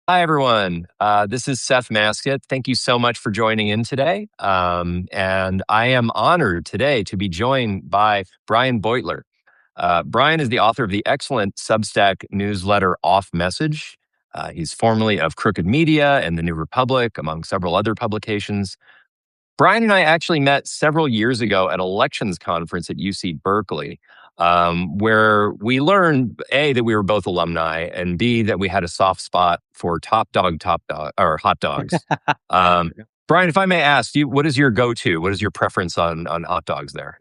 Hi, everyone. This is Seth Maskett. Thank you so much for joining in today. And I am honored today to be joined by Brian Beutler. Brian is the author of the excellent Substack newsletter Off Message. He's formerly of Crooked Media and The New Republic, among several other publications. Brian and I actually met several years ago at elections conference at UC Berkeley, where we learned A, that we were both alumni, and B, that we had a soft spot for top dog, or hot dogs. Brian, if I may ask you, what is your go-to? What is your preference on hot dogs there?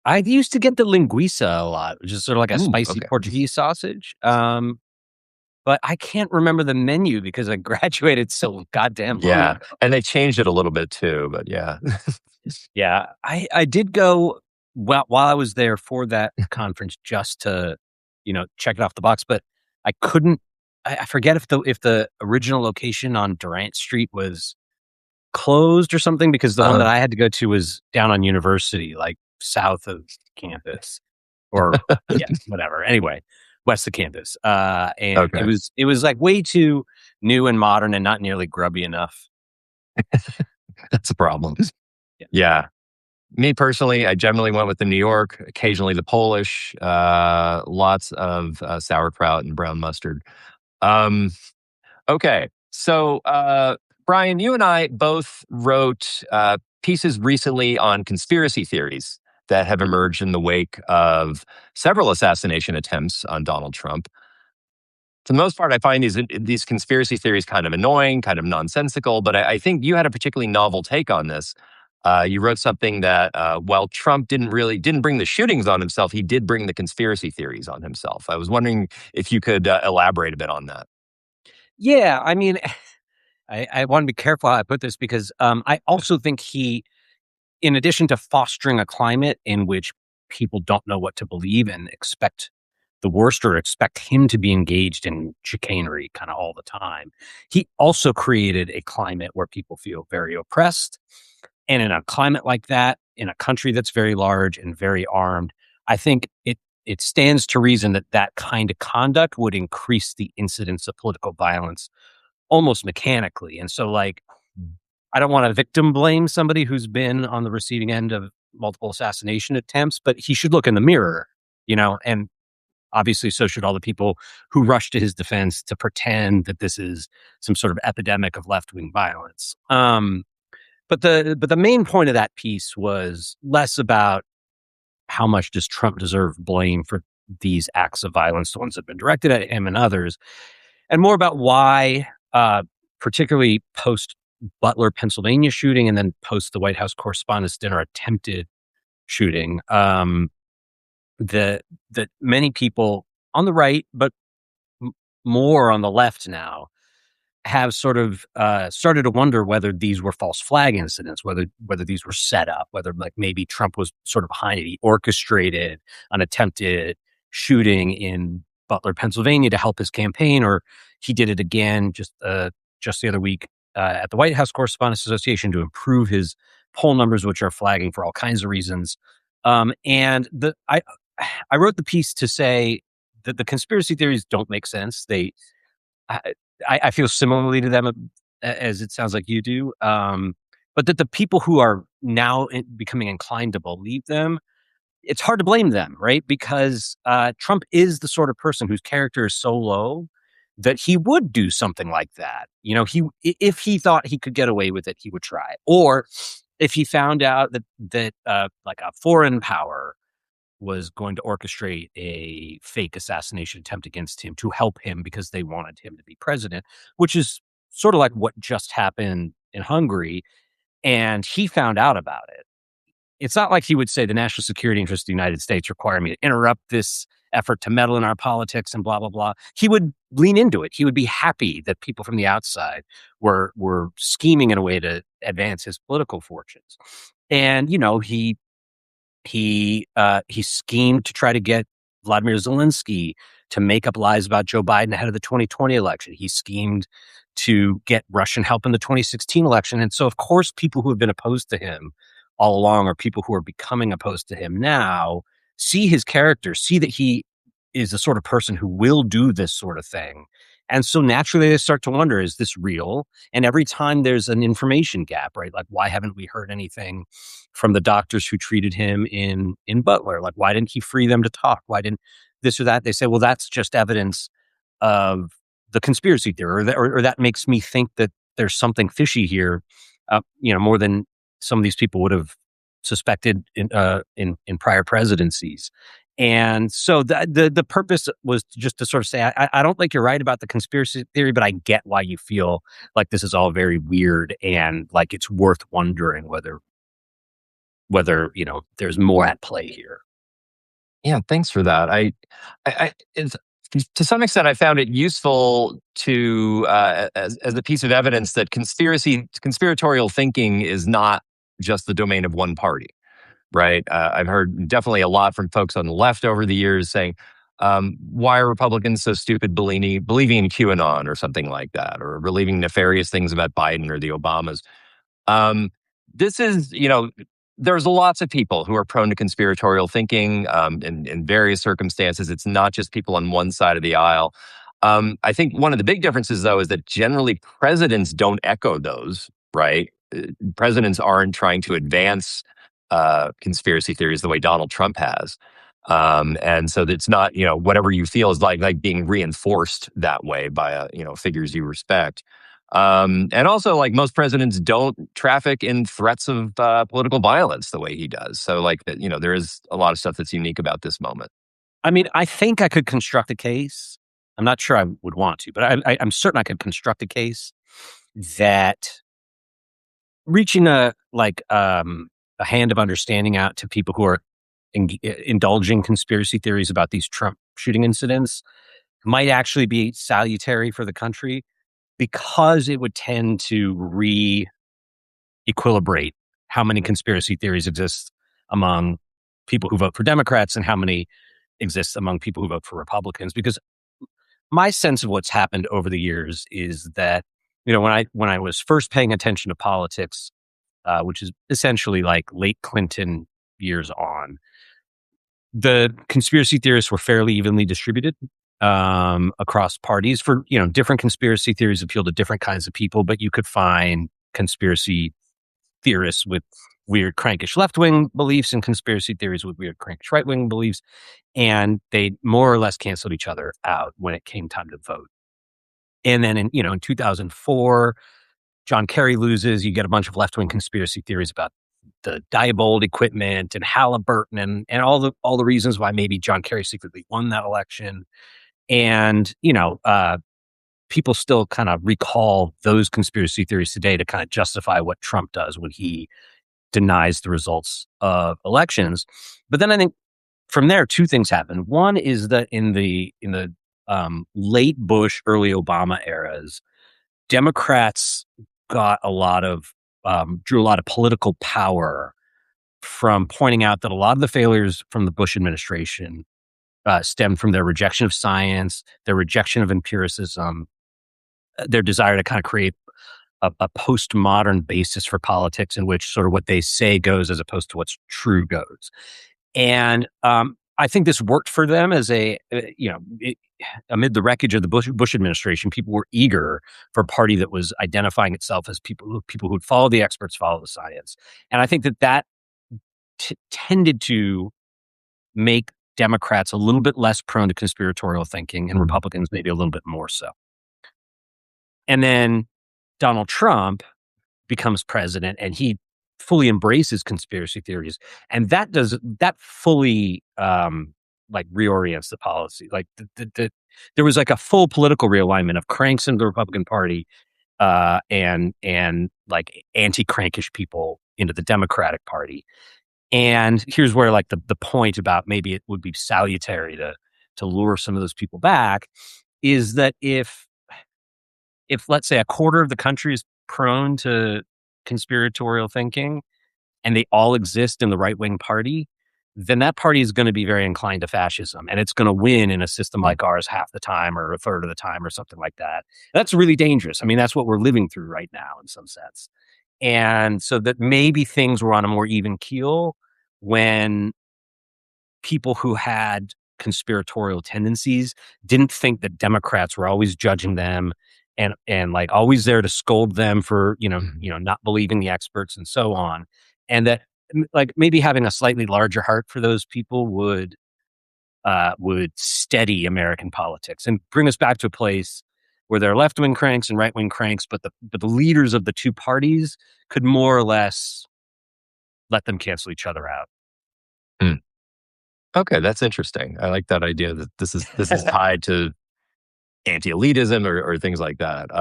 I used to get the linguiça a lot, which is sort of like a Ooh, spicy okay. Portuguese sausage. But I can't remember the menu because I graduated so goddamn long Yeah, ago. and they changed it a little bit too, but yeah. Yeah, I did go while I was there for that conference just to, check it off the box. But I couldn't. I forget if the original location on Durant Street was closed or something because the one that Uh, I had to go to was down on University, like south of campus. Or yeah, whatever. Anyway, west of campus. And it okay, was it was like way too new and modern and not nearly grubby enough. that's a problem. Yeah. Yeah. Me personally, I generally went with the New York, occasionally the Polish, lots of sauerkraut and brown mustard. Um, okay, so Brian, you and I both wrote pieces recently on conspiracy theories that have emerged in the wake of several assassination attempts on Donald Trump. For the most part, I find these conspiracy theories kind of annoying, kind of nonsensical. But I think you had a particularly novel take on this. You wrote something that while Trump didn't bring the shootings on himself, he did bring the conspiracy theories on himself. I was wondering if you could elaborate a bit on that. Yeah, I mean, I want to be careful how I put this because I also think he, in addition to fostering a climate in which people don't know what to believe and expect the worst or expect him to be engaged in chicanery kind of all the time, he also created a climate where people feel very oppressed. And in a climate like that, in a country that's very large and very armed, I think it stands to reason that that kind of conduct would increase the incidence of political violence almost mechanically. And so, like, I don't want to victim blame somebody who's been on the receiving end of multiple assassination attempts, but he should look in the mirror, and obviously so should all the people who rush to his defense to pretend that this is some sort of epidemic of left wing violence. But the main point of that piece was less about how much does Trump deserve blame for these acts of violence, the ones that have been directed at him and others, and more about why, particularly post Butler, Pennsylvania shooting, and then post the White House Correspondents' Dinner attempted shooting, that many people on the right, but more on the left now, have sort of started to wonder whether these were false flag incidents, whether these were set up, whether like maybe Trump was sort of behind it. He orchestrated an attempted shooting in Butler, Pennsylvania, to help his campaign, or he did it again just the other week at the White House Correspondents Association to improve his poll numbers, which are flagging for all kinds of reasons. And I wrote the piece to say that the conspiracy theories don't make sense. I, I feel similarly to them as it sounds like you do. But that the people who are now becoming inclined to believe them, it's hard to blame them, right? Because Trump is the sort of person whose character is so low that he would do something like that. If he thought he could get away with it, he would try. Or if he found out that like a foreign power was going to orchestrate a fake assassination attempt against him to help him because they wanted him to be president, which is sort of like what just happened in Hungary. And he found out about it. It's not like he would say the national security interests of the United States require me to interrupt this effort to meddle in our politics and blah, blah, blah. He would lean into it. He would be happy that people from the outside were scheming in a way to advance his political fortunes. And, he schemed to try to get Vladimir Zelensky to make up lies about Joe Biden ahead of the 2020 election. He schemed to get Russian help in the 2016 election. And so, of course, people who have been opposed to him all along, or people who are becoming opposed to him now, see his character, see that he is the sort of person who will do this sort of thing, And so naturally they start to wonder, is this real? And every time there's an information gap, right? Like, why haven't we heard anything from the doctors who treated him in Butler? Like, why didn't he free them to talk? Why didn't this or that? They say, well, that's just evidence of the conspiracy theory, or that makes me think that there's something fishy here, more than some of these people would have suspected in prior presidencies. And so the purpose was just to sort of say, I don't think you're right about the conspiracy theory, but I get why you feel like this is all very weird and like it's worth wondering whether there's more at play here. Yeah, thanks for that. It's, to some extent, I found it useful to as a piece of evidence that conspiratorial thinking is not just the domain of one party, right? I've heard definitely a lot from folks on the left over the years saying, "Why are Republicans so stupid believing in QAnon or something like that, or believing nefarious things about Biden or the Obamas?" Um, this is, there's lots of people who are prone to conspiratorial thinking in various circumstances. It's not just people on one side of the aisle. I think one of the big differences, though, is that generally presidents don't echo those, right? Presidents aren't trying to advance conspiracy theories the way Donald Trump has. And so it's not, whatever you feel is like being reinforced that way by, figures you respect. And also, like most presidents don't traffic in threats of political violence the way he does. So, like, there is a lot of stuff that's unique about this moment. I mean, I think I could construct a case. I'm not sure I would want to, but I'm certain I could construct a case that reaching a hand of understanding out to people who are indulging conspiracy theories about these Trump shooting incidents might actually be salutary for the country, because it would tend to re-equilibrate how many conspiracy theories exist among people who vote for Democrats and how many exist among people who vote for Republicans. Because my sense of what's happened over the years is that, when I was first paying attention to politics, which is essentially like late Clinton years on, the conspiracy theorists were fairly evenly distributed across parties. For different conspiracy theories appeal to different kinds of people, but you could find conspiracy theorists with weird crankish left-wing beliefs and conspiracy theories with weird crankish right-wing beliefs, and they more or less canceled each other out when it came time to vote. And then in 2004, John Kerry loses. You get a bunch of left-wing conspiracy theories about the Diebold equipment and Halliburton and all the reasons why maybe John Kerry secretly won that election. And people still kind of recall those conspiracy theories today to kind of justify what Trump does when he denies the results of elections. But then I think from there, two things happen. One is that in the late Bush, early Obama eras, Democrats got drew a lot of political power from pointing out that a lot of the failures from the Bush administration stemmed from their rejection of science, their rejection of empiricism, their desire to kind of create a postmodern basis for politics in which sort of what they say goes as opposed to what's true goes. And I think this worked for them as amid the wreckage of the Bush administration, people were eager for a party that was identifying itself as people who would follow the experts, follow the science. And I think that tended to make Democrats a little bit less prone to conspiratorial thinking and Republicans maybe a little bit more so. And then Donald Trump becomes president and he fully embraces conspiracy theories. And that fully reorients the policy. Like there was like a full political realignment of cranks in the Republican Party and like anti-crankish people into the Democratic Party. And here's where like the point about maybe it would be salutary to lure some of those people back is that if let's say a quarter of the country is prone to conspiratorial thinking and they all exist in the right-wing party, then that party is going to be very inclined to fascism and it's going to win in a system like ours half the time or a third of the time or something like that. That's really dangerous. I mean, that's what we're living through right now in some sense. And so that maybe things were on a more even keel when people who had conspiratorial tendencies, didn't think that Democrats were always judging them and like always there to scold them for, not believing the experts and so on. And that like maybe having a slightly larger heart for those people would steady American politics and bring us back to a place where there are left wing cranks and right wing cranks, but the leaders of the two parties could more or less let them cancel each other out. Hmm. Okay, that's interesting. I like that idea that this is tied to anti-elitism or things like that.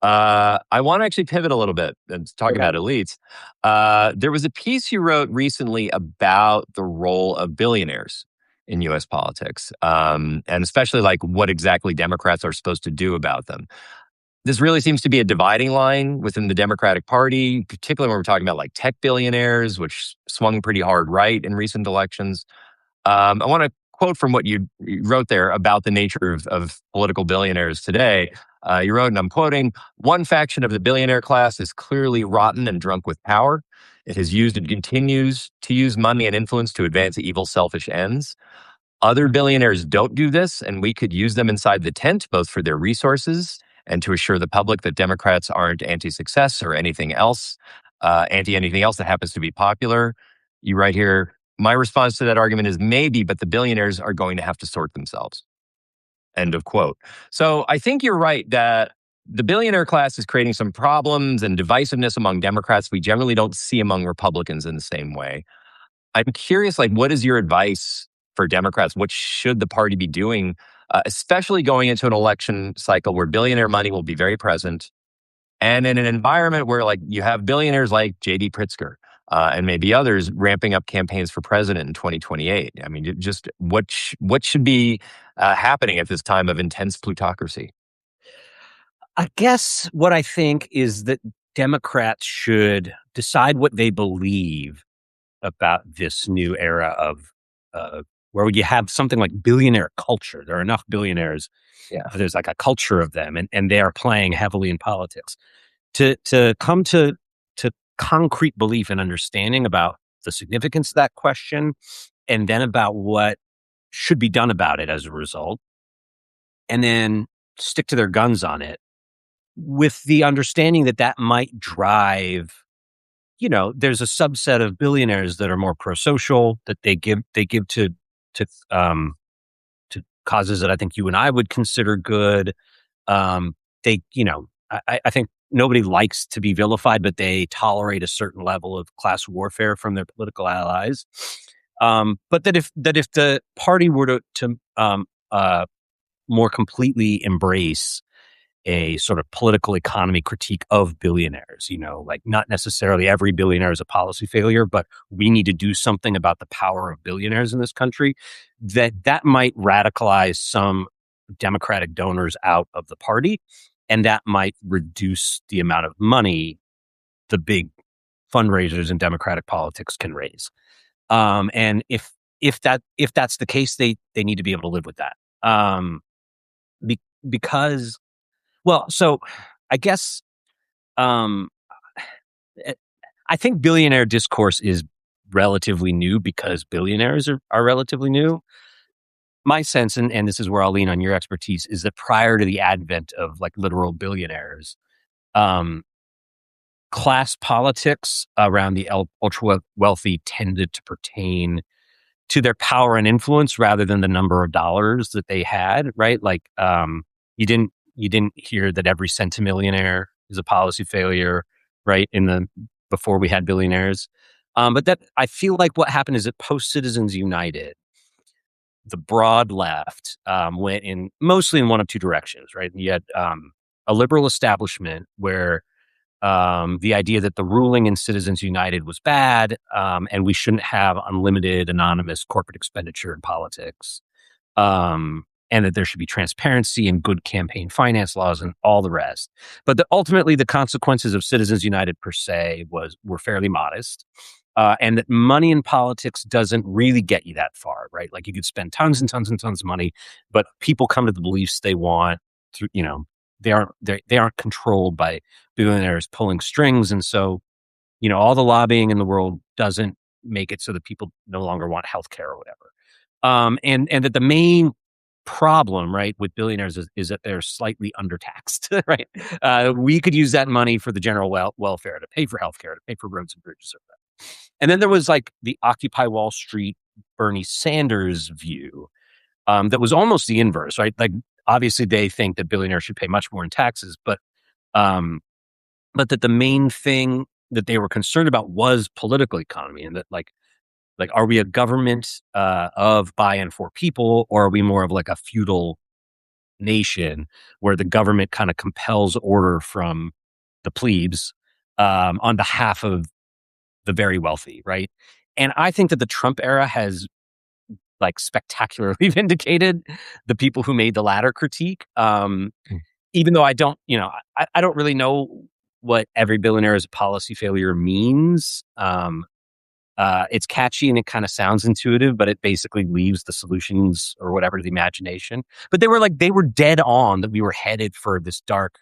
I want to actually pivot a little bit and talk Okay. about elites. There was a piece you wrote recently about the role of billionaires in U.S. politics, and especially like what exactly Democrats are supposed to do about them. This really seems to be a dividing line within the Democratic Party, particularly when we're talking about like tech billionaires, which swung pretty hard right in recent elections. I want to quote from what you wrote there about the nature of political billionaires today. You wrote, and I'm quoting, one faction of the billionaire class is clearly rotten and drunk with power. It has used and continues to use money and influence to advance evil, selfish ends. Other billionaires don't do this, and we could use them inside the tent, both for their resources and to assure the public that Democrats aren't anti-success or anything else, anti anything else that happens to be popular. You write here, my response to that argument is maybe, but the billionaires are going to have to sort themselves. End of quote. So I think you're right that the billionaire class is creating some problems and divisiveness among Democrats we generally don't see among Republicans in the same way. I'm curious, like, what is your advice for Democrats? What should the party be doing, especially going into an election cycle where billionaire money will be very present, and in an environment where, like, you have billionaires like J.D. Pritzker and maybe others ramping up campaigns for president in 2028? I mean, just what should be happening at this time of intense plutocracy? I guess what I think is that Democrats should decide what they believe about this new era of where you have something like billionaire culture. There are enough billionaires. Yeah. There's like a culture of them, and they are playing heavily in politics. To come to concrete belief and understanding about the significance of that question, and then about what should be done about it as a result, and then stick to their guns on it with the understanding that that might drive, there's a subset of billionaires that are more pro-social, that they give um to causes that I think you and I would consider good. They, I think nobody likes to be vilified, but they tolerate a certain level of class warfare from their political allies. But that if the party were to more completely embrace a sort of political economy critique of billionaires, like not necessarily every billionaire is a policy failure, but we need to do something about the power of billionaires in this country, that might radicalize some Democratic donors out of the party. And that might reduce the amount of money the big fundraisers in Democratic politics can raise. And if that's the case, they need to be able to live with that. Because so I guess um, eh, I think billionaire discourse is relatively new because billionaires are relatively new. My sense, and this is where I'll lean on your expertise, is that prior to the advent of like literal billionaires, um, class politics around the ultra wealthy tended to pertain to their power and influence rather than the number of dollars that they had, right? Like, you didn't hear that every centimillionaire is a policy failure, right? Before we had billionaires. But that I feel like what happened is that post Citizens United, the broad left went in mostly in one of two directions, right? You had a liberal establishment where the idea that the ruling in Citizens United was bad, and we shouldn't have unlimited anonymous corporate expenditure in politics, and that there should be transparency and good campaign finance laws and all the rest. But ultimately, the consequences of Citizens United per se were fairly modest. And that money in politics doesn't really get you that far, right? Like you could spend tons and tons and tons of money, but people come to the beliefs they want through, they aren't controlled by billionaires pulling strings. And so, all the lobbying in the world doesn't make it so that people no longer want healthcare or whatever. And that the main problem, right, with billionaires is that they're slightly undertaxed, right? We could use that money for the general welfare, to pay for healthcare, to pay for roads and bridges. And then there was like the Occupy Wall Street, Bernie Sanders view, that was almost the inverse, right? Like, obviously, they think that billionaires should pay much more in taxes, um, but that the main thing that they were concerned about was political economy, and that like, are we a government of by and for people, or are we more of like a feudal nation where the government kind of compels order from the plebes on behalf of the very wealthy, right? And I think that the Trump era has like spectacularly vindicated the people who made the latter critique. Even though I don't, I don't really know what every billionaire is a policy failure means. It's catchy and it kind of sounds intuitive, but it basically leaves the solutions or whatever to the imagination. But they were dead on that we were headed for this dark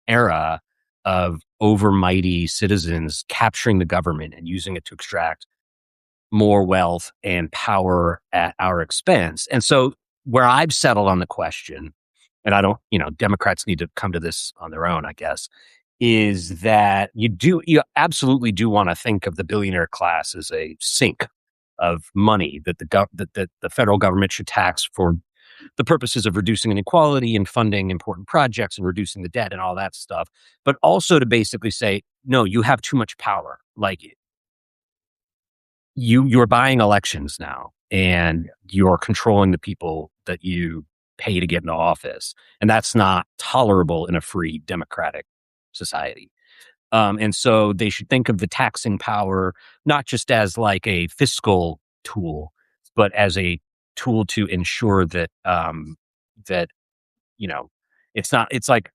era of overmighty citizens capturing the government and using it to extract more wealth and power at our expense. And so where I've settled on the question, and I don't, Democrats need to come to this on their own, I guess, is that you absolutely do want to think of the billionaire class as a sink of money that that the federal government should tax for the purposes of reducing inequality and funding important projects and reducing the debt and all that stuff, but also to basically say, no, you have too much power. Like, you're buying elections now, and you're controlling the people that you pay to get into office, and that's not tolerable in a free democratic society. And so they should think of the taxing power not just as like a fiscal tool, but as a tool to ensure that that you know it's not. It's like,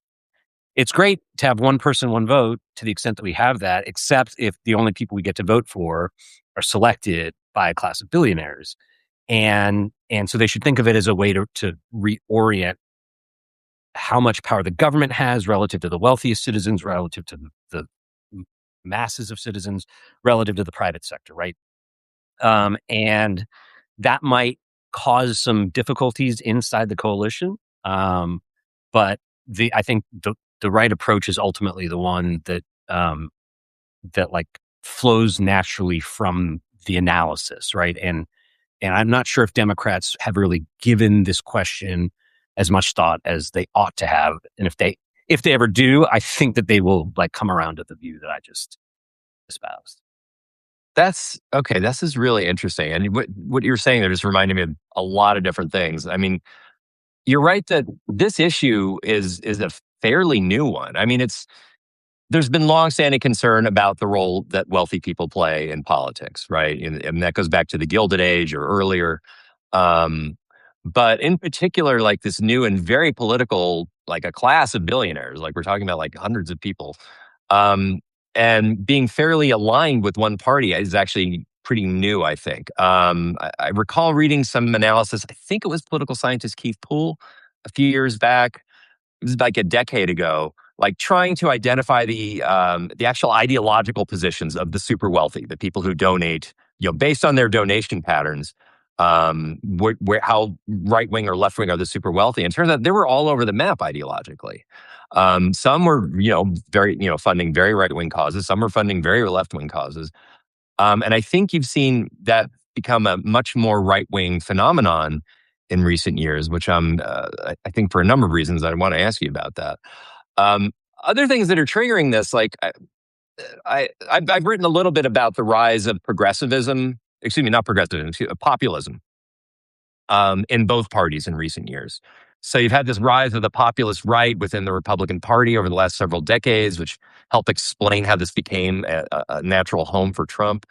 it's great to have one person, one vote to the extent that we have that, except if the only people we get to vote for are selected by a class of billionaires. And so they should think of it as a way to reorient how much power the government has relative to the wealthiest citizens, relative to the masses of citizens, relative to the private sector, right? And that might cause some difficulties inside the coalition. But I think the right approach is ultimately the one that like flows naturally from the analysis, right? And I'm not sure if Democrats have really given this question as much thought as they ought to have. And if they ever do, I think that they will like come around to the view that I just espoused. That's okay. This is really interesting. And what you're saying there just reminded me of a lot of different things. I mean, you're right that this issue is a fairly new one. I mean, there's been longstanding concern about the role that wealthy people play in politics, right? And that goes back to the Gilded Age or earlier. Um, but in particular, like this new and very political, like a class of billionaires, like we're talking about like hundreds of people, um, and being fairly aligned with one party is actually pretty new, I think. I recall reading some analysis. I think it was political scientist Keith Poole a few years back. It was like a decade ago, like trying to identify the actual ideological positions of the super wealthy, the people who donate, based on their donation patterns, how right wing or left wing are the super wealthy. And it turns out they were all over the map ideologically. Some were, very, funding very right wing causes. Some were funding very left wing causes. And I think you've seen that become a much more right wing phenomenon in recent years, which I think for a number of reasons I want to ask you about that. Um, Other things that are triggering this, like I've written a little bit about the rise of progressivism, excuse me, not progressivism, populism, in both parties in recent years. So you've had this rise of the populist right within the Republican Party over the last several decades, which helped explain how this became a natural home for Trump.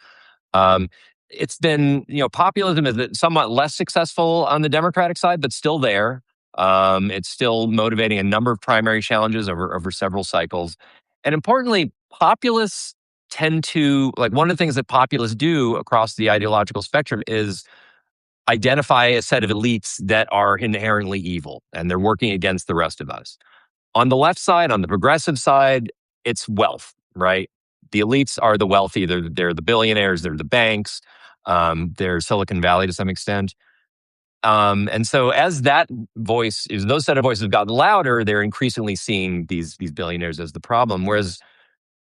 Um, it's been, populism is somewhat less successful on the Democratic side, but still there. It's still motivating a number of primary challenges over several cycles. And importantly, populists tend to, like, one of the things that populists do across the ideological spectrum is identify a set of elites that are inherently evil and they're working against the rest of us. On the left side, on the progressive side, it's wealth, right? The elites are the wealthy. They're the billionaires. They're the banks. They're Silicon Valley to some extent. And so as as those set of voices have gotten louder, they're increasingly seeing these billionaires as the problem. Whereas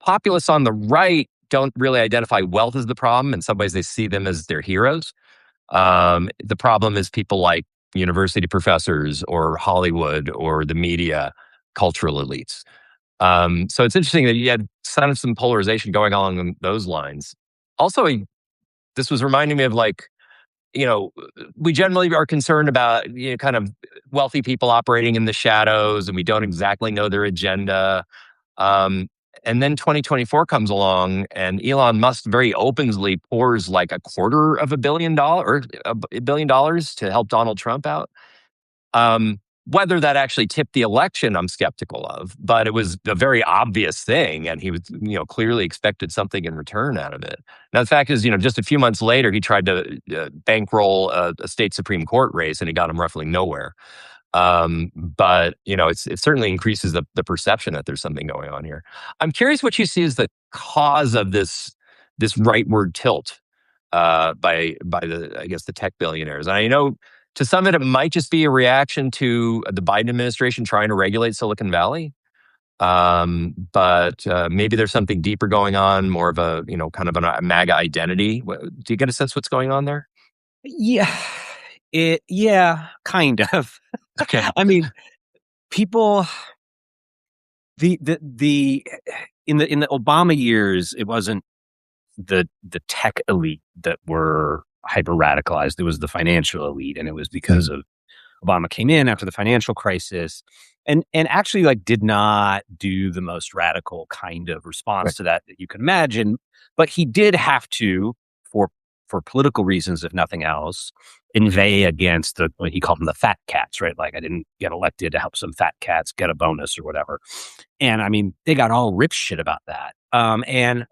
populists on the right don't really identify wealth as the problem. In some ways, they see them as their heroes. The problem is people like university professors or Hollywood or the media, cultural elites. So it's interesting that you had kind of some polarization going on along those lines. Also, this was reminding me of like, we generally are concerned about kind of wealthy people operating in the shadows, and we don't exactly know their agenda. Um, and then 2024 comes along, and Elon Musk very openly pours like $250 million to help Donald Trump out. Whether that actually tipped the election, I'm skeptical of, but it was a very obvious thing, and he was, clearly expected something in return out of it. Now, the fact is, just a few months later, he tried to bankroll a state Supreme Court race, and it got him roughly nowhere. But it certainly increases the perception that there's something going on here. I'm curious what you see as the cause of this rightward tilt by the, I guess, the tech billionaires. And I know to some of it might just be a reaction to the Biden administration trying to regulate Silicon Valley. But maybe there's something deeper going on, more of a kind of a MAGA identity. Do you get a sense what's going on there? Yeah, yeah, kind of. Okay. I mean, people, the in the Obama years, it wasn't the tech elite that were hyper radicalized. It was the financial elite, and it was because of Obama came in after the financial crisis, and actually like did not do the most radical kind of response Right. to that you can imagine, but he did have to, for political reasons, if nothing else, inveigh against what he called them the fat cats, right? Like I didn't get elected to help some fat cats get a bonus or whatever. And I mean, they got all rip shit about that. And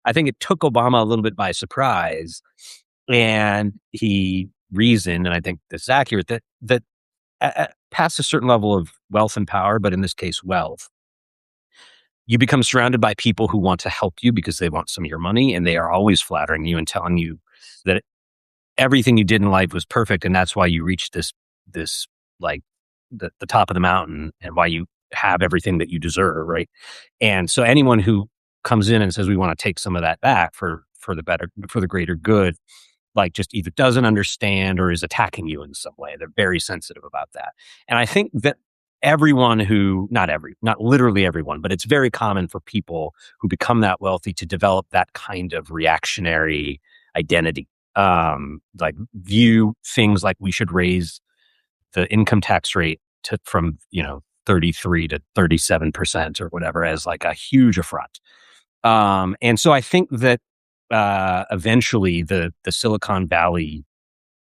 I think it took Obama a little bit by surprise, and he reasoned, and I think this is accurate, that past a certain level of wealth and power, but in this case, wealth, you become surrounded by people who want to help you because they want some of your money, and they are always flattering you and telling you that everything you did in life was perfect, and that's why you reached this like the top of the mountain, and why you have everything that you deserve, right? And so anyone who comes in and says we want to take some of that back for the greater good, like just either doesn't understand or is attacking you in some way. They're very sensitive about that. And I think that everyone not literally everyone, but it's very common for people who become that wealthy to develop that kind of reactionary identity. Like view things like we should raise the income tax rate from 33 to 37% or whatever as like a huge affront. And so I think that eventually the Silicon Valley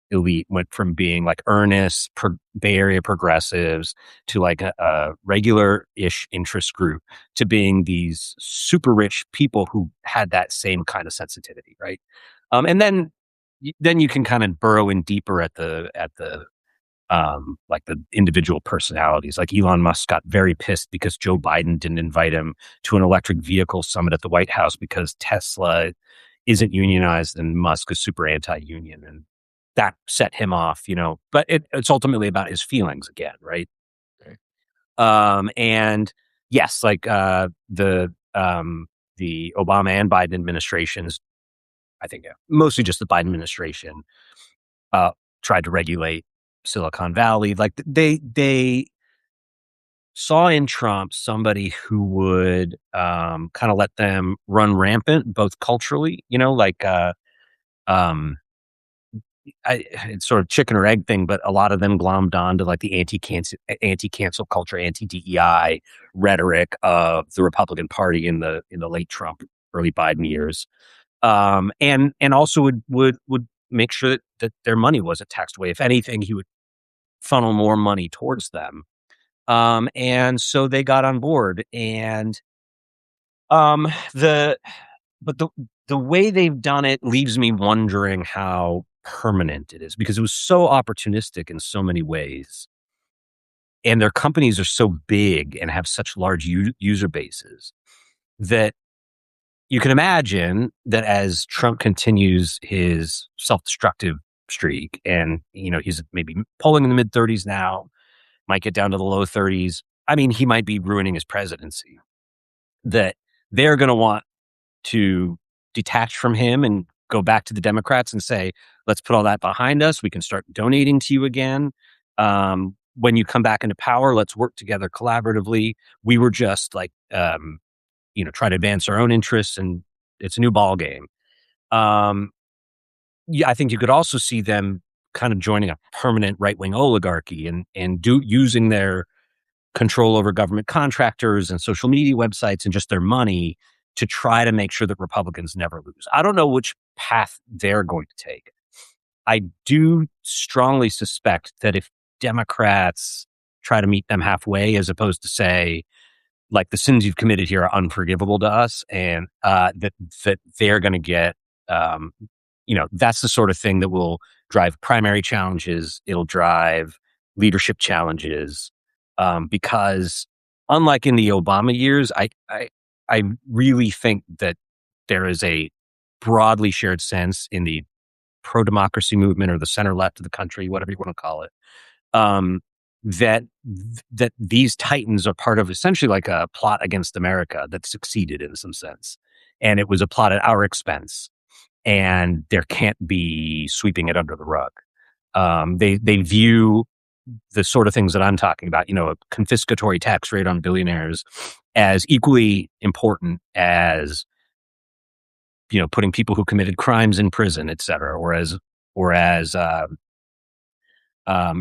elite went from being like earnest Bay Area progressives to like a regular-ish interest group to being these super rich people who had that same kind of sensitivity, right? And then you can kind of burrow in deeper at the like the individual personalities. Like Elon Musk got very pissed because Joe Biden didn't invite him to an electric vehicle summit at the White House because Tesla isn't unionized and Musk is super anti-union, and that set him off. But it's ultimately about his feelings again, right? Okay. And yes, like the Obama and Biden administrations, I think mostly just the Biden administration, tried to regulate Silicon Valley. Like they saw in Trump somebody who would kind of let them run rampant, both culturally, it's sort of chicken or egg thing, but a lot of them glommed on to like the anti-cancel culture, anti-DEI rhetoric of the Republican Party in the late Trump, early Biden years, and also would make sure that their money wasn't taxed away. If anything, he would funnel more money towards them. And so they got on board, and um, the but the way they've done it leaves me wondering how permanent it is, because it was so opportunistic in so many ways, and their companies are so big and have such large user bases that you can imagine that as Trump continues his self-destructive streak. And, he's maybe polling in the mid 30s now, might get down to the low 30s. I mean, he might be ruining his presidency. That they're going to want to detach from him and go back to the Democrats and say, let's put all that behind us. We can start donating to you again. When you come back into power, let's work together collaboratively. We were just like, try to advance our own interests, and it's a new ball game. Yeah, I think you could also see them kind of joining a permanent right wing oligarchy and using their control over government contractors and social media websites and just their money to try to make sure that Republicans never lose. I don't know which path they're going to take. I do strongly suspect that if Democrats try to meet them halfway, as opposed to say, like, the sins you've committed here are unforgivable to us, and that they're going to get, that's the sort of thing that will drive primary challenges. It'll drive leadership challenges, because unlike in the Obama years, I really think that there is a broadly shared sense in the pro democracy movement or the center left of the country, whatever you want to call it, um, that these titans are part of essentially like a plot against America that succeeded in some sense, and it was a plot at our expense, and there can't be sweeping it under the rug. They view the sort of things that I'm talking about, a confiscatory tax rate on billionaires, as equally important as putting people who committed crimes in prison, et cetera, or as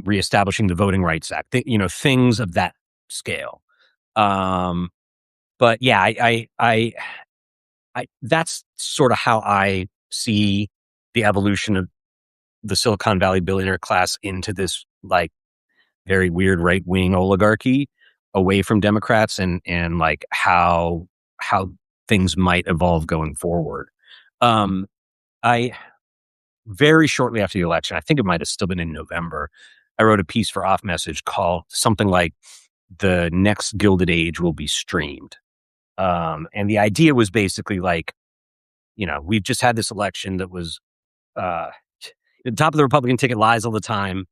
reestablishing the Voting Rights Act, things of that scale. But yeah, that's sort of how I see the evolution of the Silicon Valley billionaire class into this like very weird right wing oligarchy away from Democrats, and like how things might evolve going forward. I Very shortly after the election, I think it might have still been in November, I wrote a piece for Off Message called something like "The Next Gilded Age Will Be Streamed," and the idea was basically like, we've just had this election that was uh, the top of the Republican ticket lies all the time,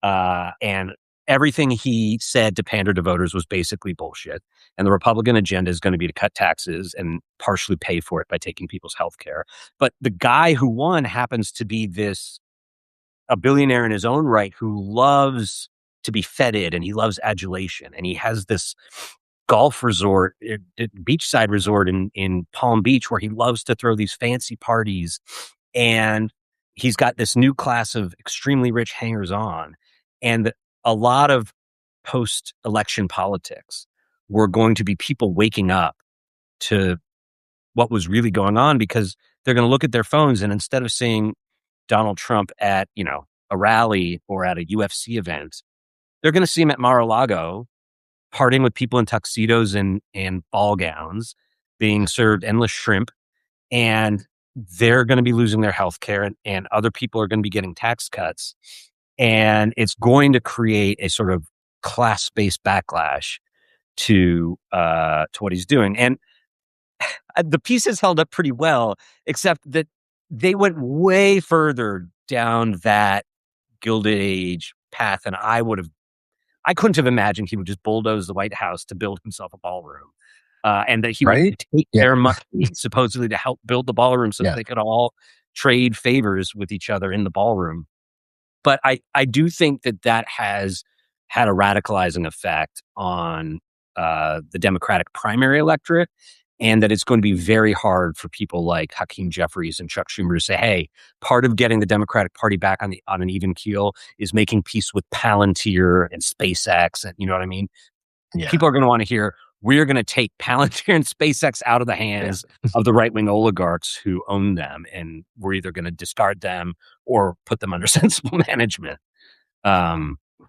and everything he said to pander to voters was basically bullshit. And the Republican agenda is going to be to cut taxes and partially pay for it by taking people's health care. But the guy who won happens to be a billionaire in his own right who loves to be feted, and he loves adulation. And he has this golf resort, beachside resort in Palm Beach, where he loves to throw these fancy parties. And he's got this new class of extremely rich hangers on. And a lot of post election politics were going to be people waking up to what was really going on, because they're going to look at their phones, and instead of seeing Donald Trump at, a rally or at a UFC event, they're going to see him at Mar-a-Lago partying with people in tuxedos and ball gowns, being served endless shrimp, and they're going to be losing their health care, and other people are going to be getting tax cuts. And it's going to create a sort of class-based backlash to what he's doing. And the piece has held up pretty well, except that they went way further down that Gilded Age path than I couldn't have imagined he would just bulldoze the White House to build himself a ballroom. And that he would Right? take Yeah. their money supposedly to help build the ballroom so that Yeah. they could all trade favors with each other in the ballroom. But I do think that has had a radicalizing effect on the Democratic primary electorate, and that it's going to be very hard for people like Hakeem Jeffries and Chuck Schumer to say, hey, part of getting the Democratic Party back on an even keel is making peace with Palantir and SpaceX. And you know what I mean? Yeah. People are going to want to hear, we're going to take Palantir and SpaceX out of the Yeah. hands of the right-wing oligarchs who own them, and we're either going to discard them or put them under sensible management.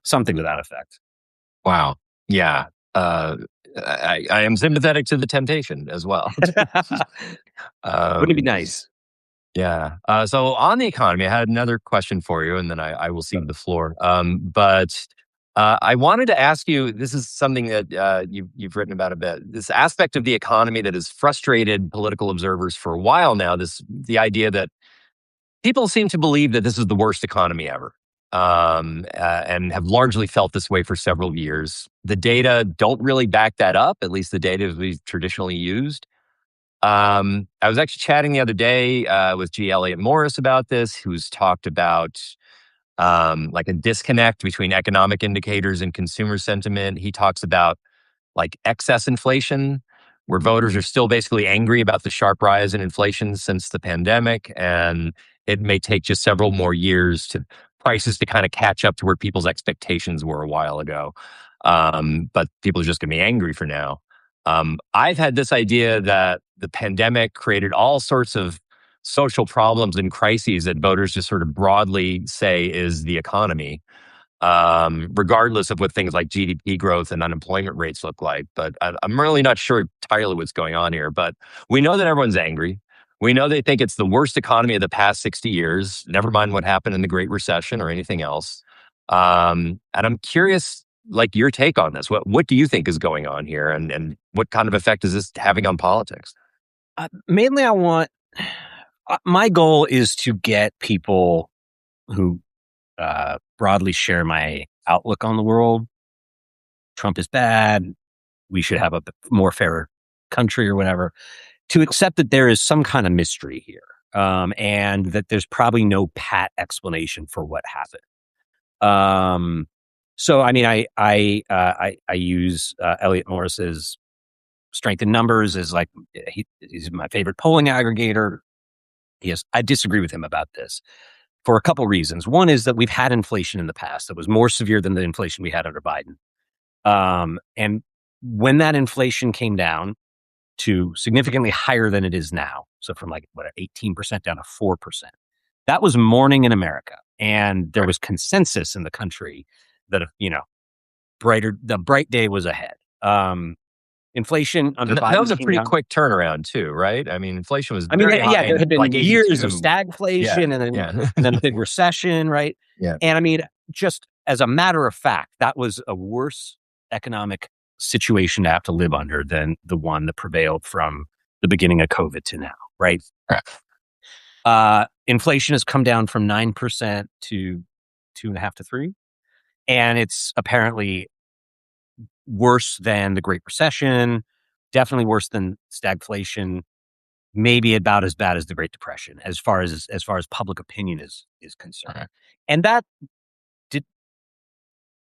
Something to that effect. Wow. Yeah. Uh, I am sympathetic to the temptation as well. Wouldn't it be Um, nice? yeah. So on the economy, I had another question for you, and then I will cede the floor. But I wanted to ask you. This is something that you've written about a bit. This aspect of the economy that has frustrated political observers for a while now. The idea that people seem to believe that this is the worst economy ever, and have largely felt this way for several years. The data don't really back that up, at least the data we've traditionally used. I was actually chatting the other day with G. Elliott Morris about this, who's talked about like a disconnect between economic indicators and consumer sentiment. He talks about like excess inflation, where voters are still basically angry about the sharp rise in inflation since the pandemic. And it may take just several more years to prices to kind of catch up to where people's expectations were a while ago. But people are just going to be angry for now. I've had this idea that the pandemic created all sorts of social problems and crises that voters just sort of broadly say is the economy, regardless of what things like GDP growth and unemployment rates look like. But I'm really not sure entirely what's going on here. But we know that everyone's angry. We know they think it's the worst economy of the past 60 years, never mind what happened in the Great Recession or anything else. And I'm curious, like your take on this. What do you think is going on here, and what kind of effect is this having on politics? Mainly, I want my goal is to get people who broadly share my outlook on the world. Trump is bad. We should have a more fair country or whatever, to accept that there is some kind of mystery here, and that there's probably no pat explanation for what happened. So, I mean, I use Elliot Morris's Strength in Numbers as like he's my favorite polling aggregator. Yes, I disagree with him about this for a couple reasons. One is that we've had inflation in the past that was more severe than the inflation we had under Biden. And when that inflation came down to significantly higher than it is now, so from like 18% down to 4%, that was mourning in America, and there was consensus in the country that the bright day was ahead. Inflation under And that Biden was a came pretty down. quick turnaround too, right? I mean, inflation was I mean, very yeah, high there in had been like years of 82. Yeah, stagflation, yeah, and then a big recession, right? yeah. And I mean, just as a matter of fact, that was a worse economic situation to have to live under than the one that prevailed from the beginning of COVID to now, right? Right. Inflation has come down from 9% to 2.5 to 3, and it's apparently worse than the Great Recession, definitely worse than stagflation, maybe about as bad as the Great Depression, as far as public opinion is concerned. Okay. And did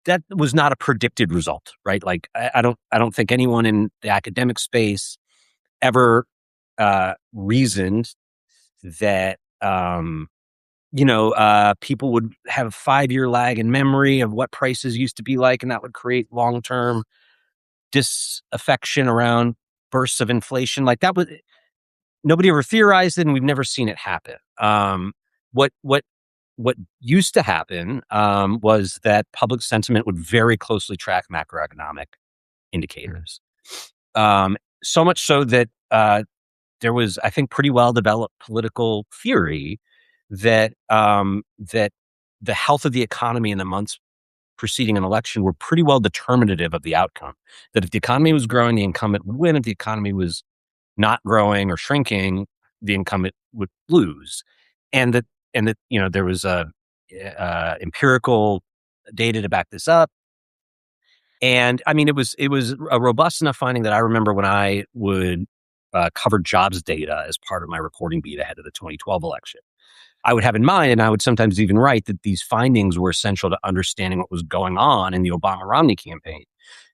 that was not a predicted result, right? Like I don't think anyone in the academic space ever reasoned that people would have a 5-year lag in memory of what prices used to be like, and that would create long-term disaffection around bursts of inflation. Like that was nobody ever theorized it, and we've never seen it happen. What what what used to happen was that public sentiment would very closely track macroeconomic indicators. So much so that there was, I think, pretty well developed political theory that the health of the economy in the months preceding an election were pretty well determinative of the outcome. That if the economy was growing, the incumbent would win. If the economy was not growing or shrinking, the incumbent would lose. And that there was empirical data to back this up. And I mean, it was a robust enough finding that I remember when I would cover jobs data as part of my reporting beat ahead of the 2012 election. I would have in mind, and I would sometimes even write, that these findings were essential to understanding what was going on in the Obama-Romney campaign,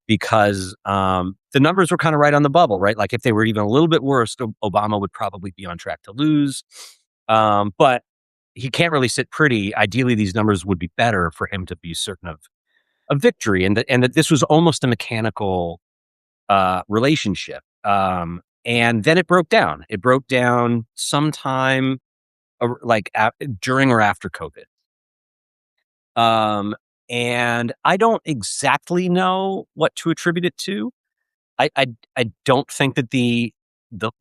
because the numbers were kind of right on the bubble, right? Like if they were even a little bit worse, Obama would probably be on track to lose. But he can't really sit pretty. Ideally, these numbers would be better for him to be certain of victory, and that this was almost a mechanical relationship. And then it broke down. It broke down sometime during or after COVID. And I don't exactly know what to attribute it to. I don't think that the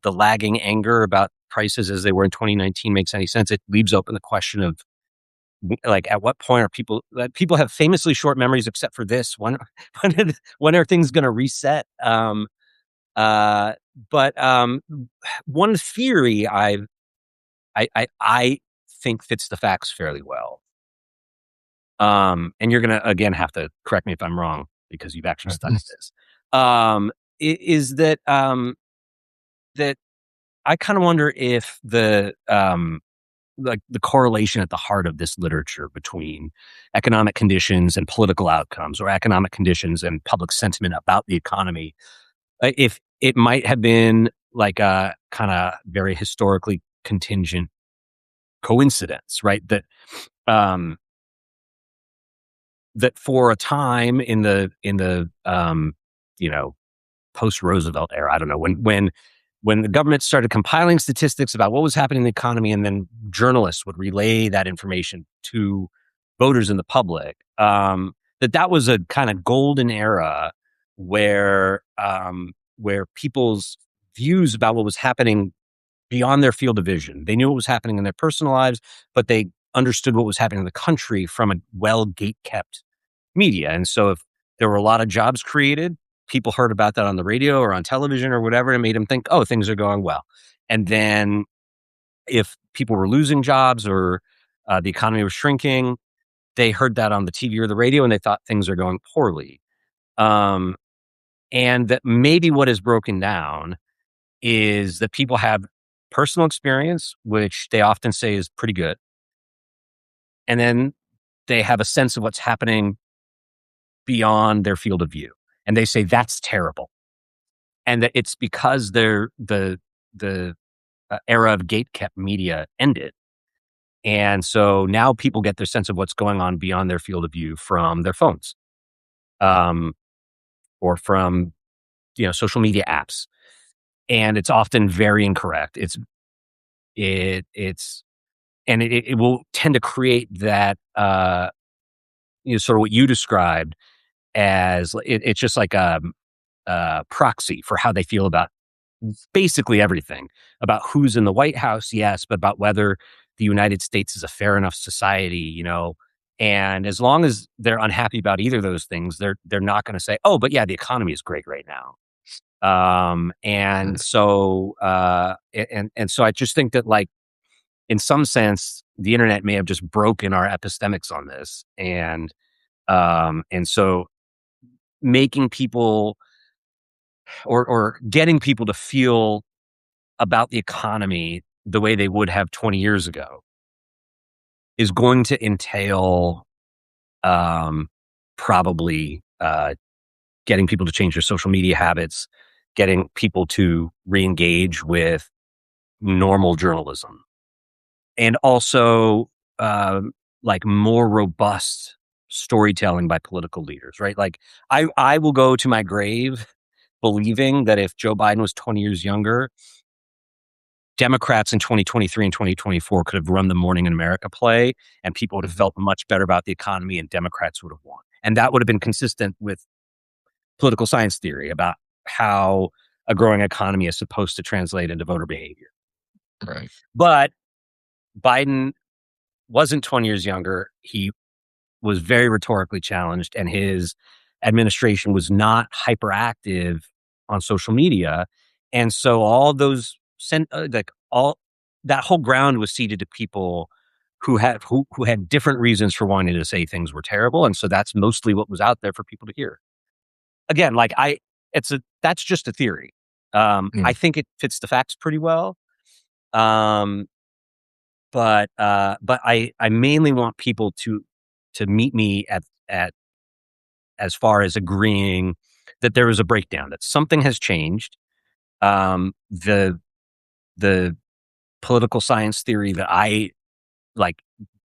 lagging anger about prices as they were in 2019 makes any sense. It leaves open the question of, like, at what point are people have famously short memories, except for this one. When are things going to reset? But one theory I think fits the facts fairly well. And you're gonna again have to correct me if I'm wrong because you've actually studied this. Is that that I kind of wonder if like the correlation at the heart of this literature between economic conditions and political outcomes, or economic conditions and public sentiment about the economy, if it might have been like a kind of very historically contingent coincidence, right? Um, that for a time in the you know, post Roosevelt era, I don't know, when the government started compiling statistics about what was happening in the economy, and then journalists would relay that information to voters in the public, that was a kind of golden era where people's views about what was happening beyond their field of vision. They knew what was happening in their personal lives, but they understood what was happening in the country from a well gate kept media. And so if there were a lot of jobs created, people heard about that on the radio or on television or whatever, and it made them think, oh, things are going well. And then if people were losing jobs, or the economy was shrinking, they heard that on the TV or the radio and they thought things are going poorly. Um, and that maybe what is broken down is that people have personal experience, which they often say is pretty good. And then they have a sense of what's happening beyond their field of view. And they say that's terrible. And that it's because the era of gatekept media ended. And so now people get their sense of what's going on beyond their field of view from their phones, um, or from, social media apps. And it's often very incorrect. It's and it will tend to create that, sort of what you described as it's just like a proxy for how they feel about basically everything, about who's in the White House, yes, but about whether the United States is a fair enough society. And as long as they're unhappy about either of those things, they're not going to say, "Oh, but yeah, the economy is great right now." And so, and so, I just think that, like, in some sense, the internet may have just broken our epistemics on this, and so making people, or getting people to feel about the economy the way they would have 20 years ago is going to entail, um, probably, getting people to change their social media habits, getting people to re-engage with normal journalism, and also, like, more robust storytelling by political leaders, right? Like, I will go to my grave believing that if Joe Biden was 20 years younger, Democrats in 2023 and 2024 could have run the Morning in America play, and people would have felt much better about the economy, and Democrats would have won. And that would have been consistent with political science theory about how a growing economy is supposed to translate into voter behavior. Right. But Biden wasn't 20 years younger. He was very rhetorically challenged, and his administration was not hyperactive on social media. And so all those like all that whole ground was ceded to people who had different reasons for wanting to say things were terrible. And so that's mostly what was out there for people to hear. Again, like, that's just a theory. I Mm. think it fits the facts pretty well. Um, but I mainly want people to meet me at as far as agreeing that there was a breakdown, that something has changed. The political science theory that I, like,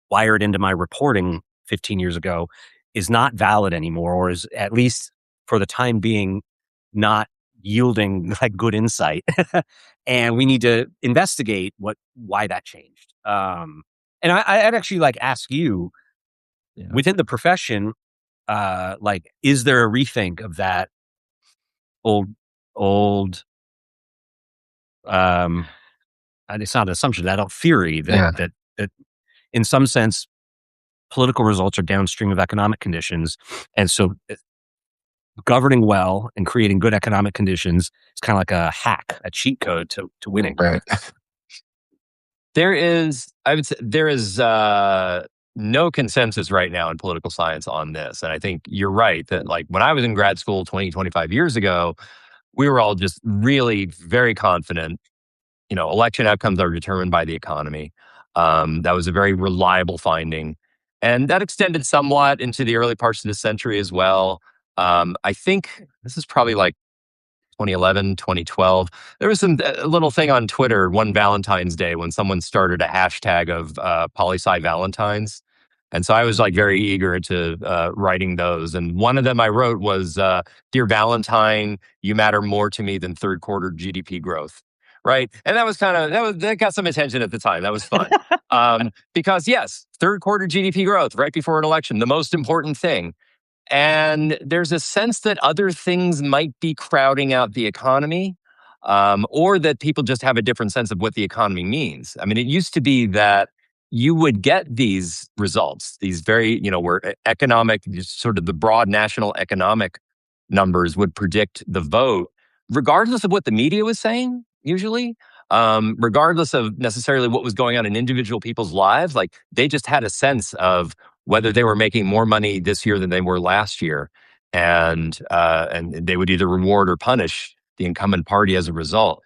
wired into my reporting 15 years ago is not valid anymore, or is, at least for the time being, not yielding like good insight. And we need to investigate why that changed. And I'd actually like ask you, Yeah. within the profession, like, is there a rethink of that old old um and it's not an assumption, that old theory that Yeah. that in some sense political results are downstream of economic conditions, and so governing well and creating good economic conditions is kind of like a hack, a cheat code to winning. Right. I would say there is no consensus right now in political science on this. And I think you're right that like when I was in grad school 20, 25 years ago, we were all just really very confident. Election outcomes are determined by the economy. That was a very reliable finding. And that extended somewhat into the early parts of the century as well. I think this is probably like 2011, 2012. There was a little thing on Twitter one Valentine's Day when someone started a hashtag of poli-sci Valentines. And so I was like very eager into writing those. And one of them I wrote was, Dear Valentine, you matter more to me than third quarter GDP growth. Right. And that was that got some attention at the time. That was fun. Because yes, third quarter GDP growth right before an election, the most important thing. And there's a sense that other things might be crowding out the economy, or that people just have a different sense of what the economy means. I mean, it used to be that you would get these results, these very, where economic, sort of the broad national economic numbers would predict the vote, regardless of what the media was saying, usually. Regardless of necessarily what was going on in individual people's lives, like they just had a sense of whether they were making more money this year than they were last year, and they would either reward or punish the incumbent party as a result.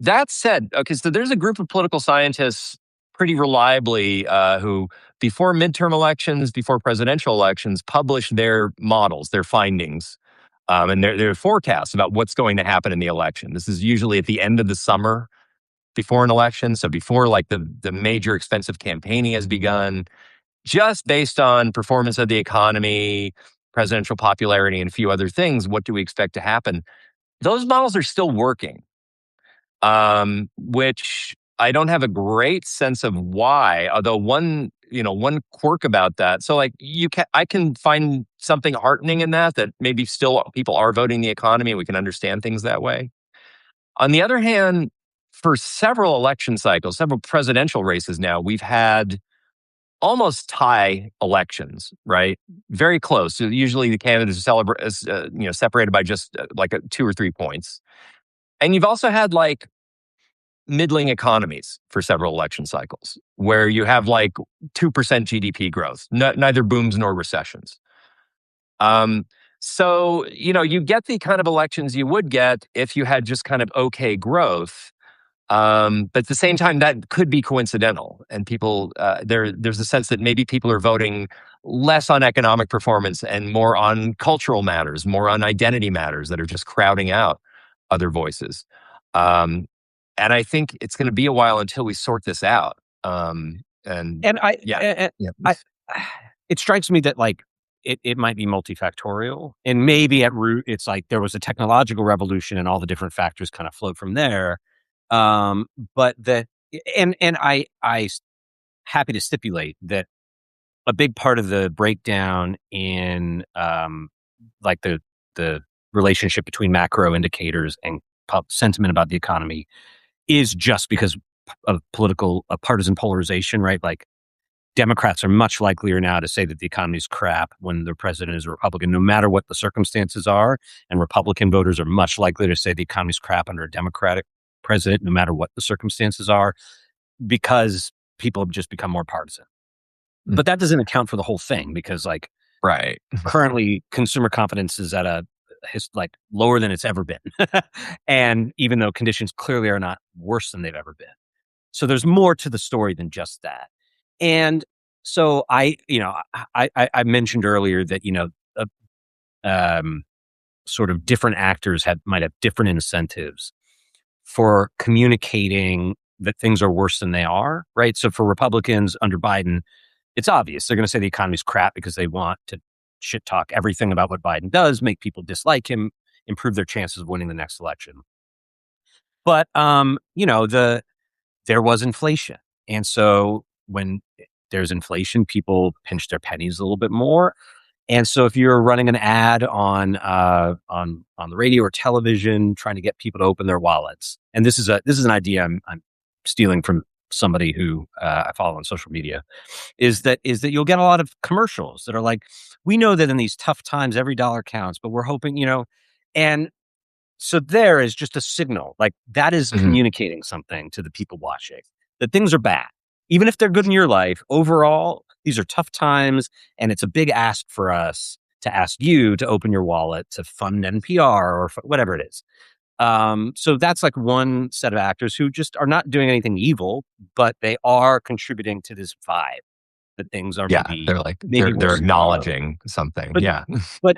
That said, okay, so there's a group of political scientists pretty reliably who, before midterm elections, before presidential elections, publish their models, their findings, and their forecasts about what's going to happen in the election. This is usually at the end of the summer before an election, so before like the major expensive campaigning has begun, just based on performance of the economy, presidential popularity, and a few other things. What do we expect to happen? Those models are still working, which I don't have a great sense of why. Although one quirk about that. So like I can find something heartening in that maybe still people are voting the economy and we can understand things that way. On the other hand, for several election cycles, several presidential races now, we've had almost tie elections, right? Very close. So usually the candidates are separated by just like 2 or 3 points. And you've also had like middling economies for several election cycles where you have like 2% GDP growth, neither booms nor recessions. So, you get the kind of elections you would get if you had just kind of okay growth. But at the same time, that could be coincidental, and people there's a sense that maybe people are voting less on economic performance and more on cultural matters, more on identity matters that are just crowding out other voices. Um, and I think it's going to be a while until we sort this out. And And yeah, yeah, I it strikes me that like it might be multifactorial, and maybe at root it's like there was a technological revolution and all the different factors kind of flowed from there. Um, but that and I happy to stipulate that a big part of the breakdown in like the relationship between macro indicators and sentiment about the economy is just because of political partisan polarization, right? Like Democrats are much likelier now to say that the economy is crap when their president is a Republican, no matter what the circumstances are. And Republican voters are much likely to say the economy is crap under a Democratic president, no matter what the circumstances are, because people have just become more partisan. But that doesn't account for the whole thing because, like, right. currently consumer confidence is at like lower than it's ever been, and even though conditions clearly are not worse than they've ever been, so there's more to the story than just that. And so I mentioned earlier that sort of different actors might have different incentives for communicating that things are worse than they are, right? So for Republicans under Biden, it's obvious they're going to say the economy's crap because they want to shit talk everything about what Biden does, make people dislike him, improve their chances of winning the next election. But there was inflation, and so when there's inflation, people pinch their pennies a little bit more. And so if you're running an ad on the radio or television, trying to get people to open their wallets, and this is an idea I'm stealing from somebody who I follow on social media, is that you'll get a lot of commercials that are like, we know that in these tough times every dollar counts, but we're hoping, and so there is just a signal like that is Mhm. communicating something to the people watching. that things are bad. Even if they're good in your life, overall, these are tough times, and it's a big ask for us to ask you to open your wallet to fund NPR or whatever it is. So that's like one set of actors who just are not doing anything evil, but they are contributing to this vibe that things are Yeah, they're like maybe they're worse than tomorrow. acknowledging something. But Yeah.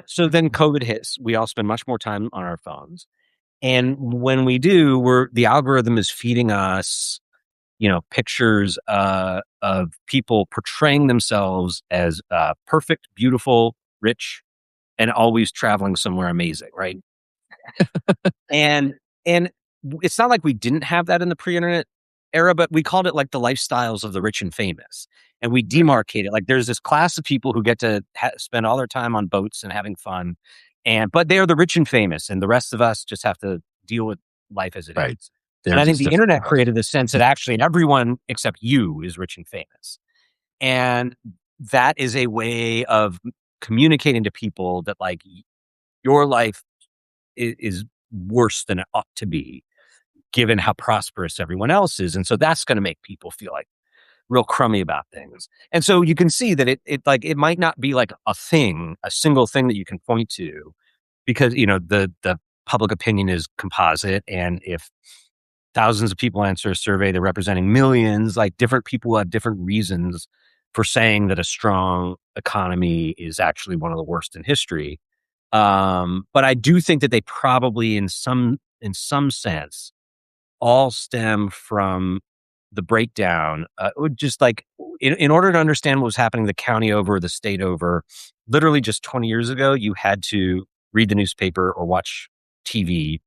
so then COVID hits. We all spend much more time on our phones, and when we do, the algorithm is feeding us, pictures of people portraying themselves as perfect, beautiful, rich, and always traveling somewhere amazing, right? And and it's not like we didn't have that in the pre-internet era, but we called it like the lifestyles of the rich and famous. And we demarcated like there's this class of people who get to spend all their time on boats and having fun, but they are the rich and famous, and the rest of us just have to deal with life as it Right. is. And They're I think just the a internet created the sense that actually everyone except you is rich and famous, and that is a way of communicating to people that like your life is worse than it ought to be, given how prosperous everyone else is. And so that's going to make people feel like real crummy about things. And so you can see that it might not be like a single thing that you can point to, because the public opinion is composite, and if thousands of people answer a survey, they're representing millions, like different people have different reasons for saying that a strong economy is actually one of the worst in history. But I do think that they probably in some sense all stem from the breakdown. Just like in order to understand what was happening the county over, the state over, literally just 20 years ago, you had to read the newspaper or watch TV,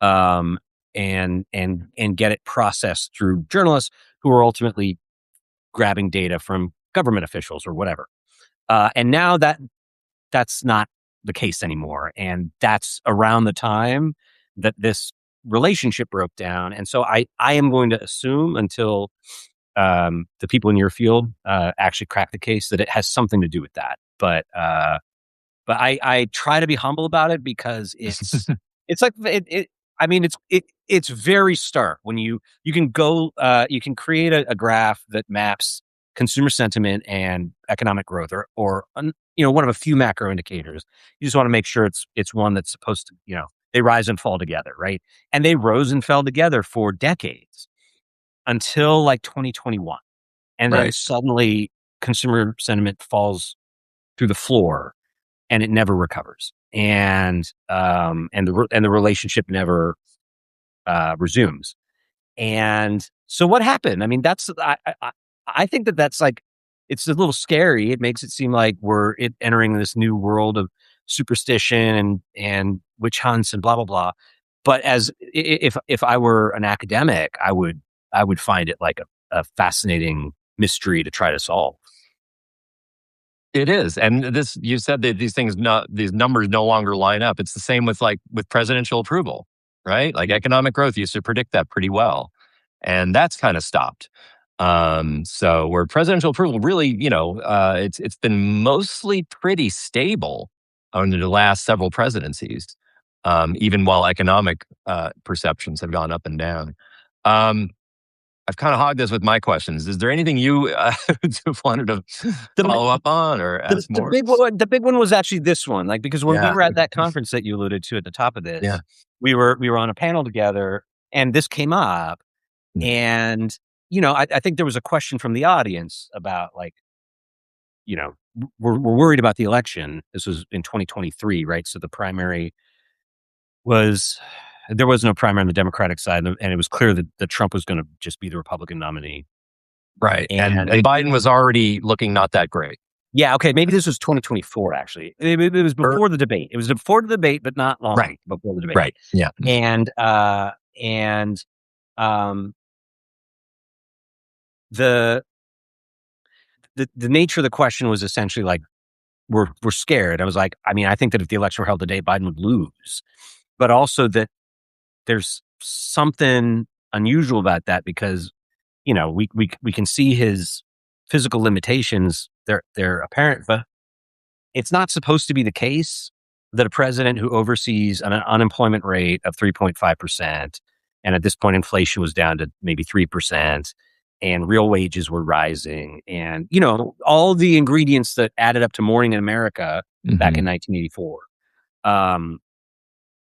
um, and get it processed through journalists who are ultimately grabbing data from government officials or whatever. And now that's not the case anymore. And that's around the time that this relationship broke down. And so I am going to assume until the people in your field actually crack the case that it has something to do with that. But I try to be humble about it because it's like I mean it's very stark when you can go you can create a graph that maps consumer sentiment and economic growth, or one of a few macro indicators. You just want to make sure it's one that's supposed to, they rise and fall together, right? And they rose and fell together for decades until like 2021, and then right. suddenly consumer sentiment falls through the floor and it never recovers, and the relationship never resumes. And so what happened? I mean, I think that's like, it's a little scary. It makes it seem like we're entering this new world of superstition and witch hunts and blah blah blah. But if I were an academic, I would find it like a fascinating mystery to try to solve. It is. And this, you said that these numbers no longer line up. It's the same with with presidential approval, right? Like economic growth used to predict that pretty well. And that's kind of stopped. So where presidential approval really, it's been mostly pretty stable under the last several presidencies, even while economic perceptions have gone up and down. Um, I've kind of hogged this with my questions. Is there anything you wanted to The follow up on or the ask the more? big one was actually this one, like, because when we Yeah, were at that conference that you alluded to at the top of yeah. this, we were on a panel together, and this came up, Mm. and, I think there was a question from the audience about, like, we're worried about the election. This was in 2023, right? So the primary was there was no primary on the Democratic side, and it was clear that Trump was gonna just be the Republican nominee. Right. And And Biden was already looking not that great. yeah, okay, maybe this was 2024, actually. It was Er, before the debate. It was before the debate, but not long right. before the debate. Right. Yeah. And um, the the nature of the question was essentially like, we're scared. I was like, I mean, I think that if the election were held today, Biden would lose, but also that there's something unusual about that because we can see his physical limitations. They're apparent, but it's not supposed to be the case that a president who oversees an unemployment rate of 3.5%, And at this point, inflation was down to maybe 3%, and real wages were rising. And, all the ingredients that added up to morning in America back Hmm. in 1984. Um,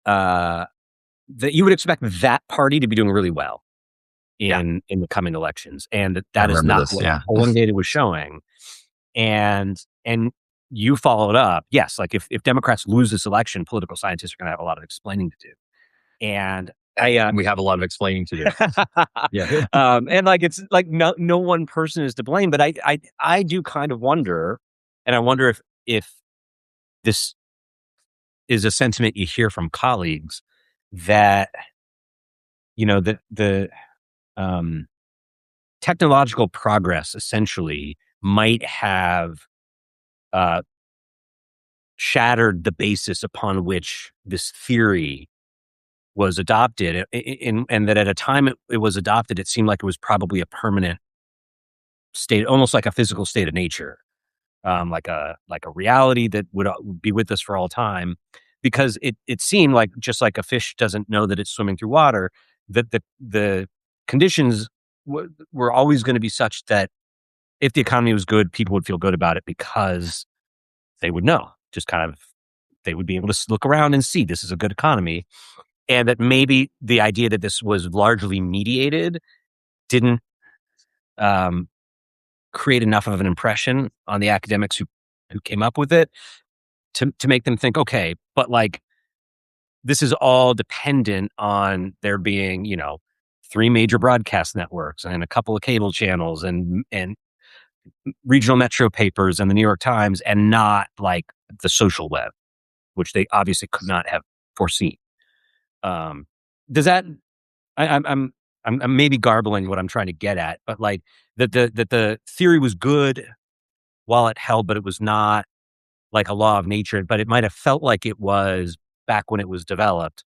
uh, that you would expect that party to be doing really well Yeah, in the coming elections, and I that is remember not this. what the Yeah. polling data was showing. And you followed up, yes, like if Democrats lose this election, political scientists are going to have a lot of explaining to do. And I We have a lot of explaining to do. Yeah. and like it's like no one person is to blame, but I do kind of wonder, and I wonder if this is a sentiment you hear from colleagues, that the um technological progress essentially might have uh, shattered the basis upon which this theory was adopted, and that at a time it was adopted, it seemed like it was probably a permanent state, almost like a physical state of nature, like a reality that would be with us for all time, because it seemed like, just like a fish doesn't know that it's swimming through water, that the conditions were always going to be such that if the economy was good, people would feel good about it because they would know, just kind of, they would be able to look around and see this is a good economy. And that maybe the idea that this was largely mediated didn't um, create enough of an impression on the academics who came up with it to make them think, okay, but like this is all dependent on there being, three major broadcast networks and a couple of cable channels and regional metro papers and the New York Times, and not like the social web, which they obviously could not have foreseen. Um, does that? I, I'm maybe garbling what I'm trying to get at, but like that the theory was good while it held, but it was not like a law of nature. But it might have felt like it was back when it was developed,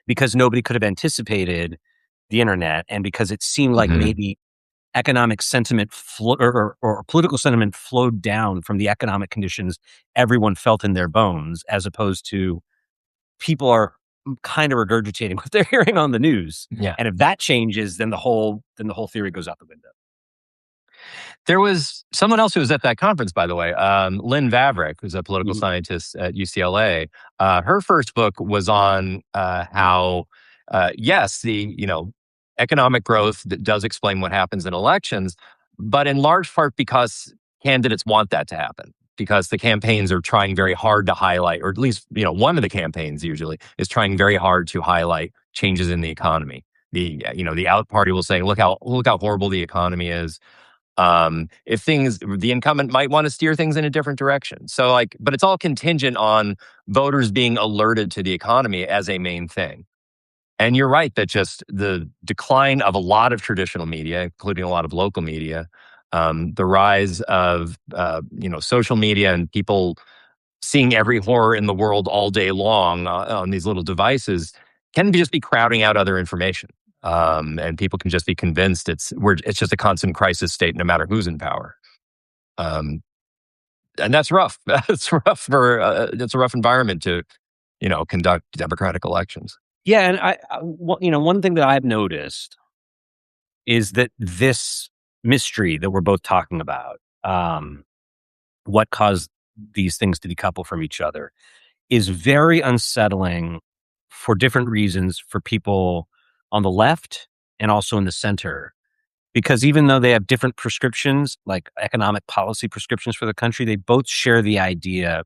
because nobody could have anticipated the internet, and because it seemed like Hmm. maybe economic sentiment or political sentiment flowed down from the economic conditions everyone felt in their bones, as opposed to people are kind of regurgitating what they're hearing on the news. Yeah. And if that changes, then the whole theory goes out the window. There was someone else who was at that conference, by the way, Lynn Vavreck, who's a political Mhm. scientist at UCLA. Her first book was on how, yes, the economic growth that does explain what happens in elections, but in large part because candidates want that to happen. Because the campaigns are trying very hard to highlight, or at least one of the campaigns usually is trying very hard to highlight changes in the economy. The out party will say, look how horrible the economy is. If things the incumbent might want to steer things in a different direction. So like, but it's all contingent on voters being alerted to the economy as a main thing. And you're right that just the decline of a lot of traditional media, including a lot of local media, the rise of social media and people seeing every horror in the world all day long on these little devices can just be crowding out other information. And people can just be convinced it's just a constant crisis state, no matter who's in power. Um, and that's rough. It's a rough environment to conduct democratic elections. Yeah, and one thing that I've noticed is that this mystery that we're both talking about, what caused these things to decouple from each other, is very unsettling for different reasons for people on the left and also in the center. Because even though they have different prescriptions, like economic policy prescriptions for the country, they both share the idea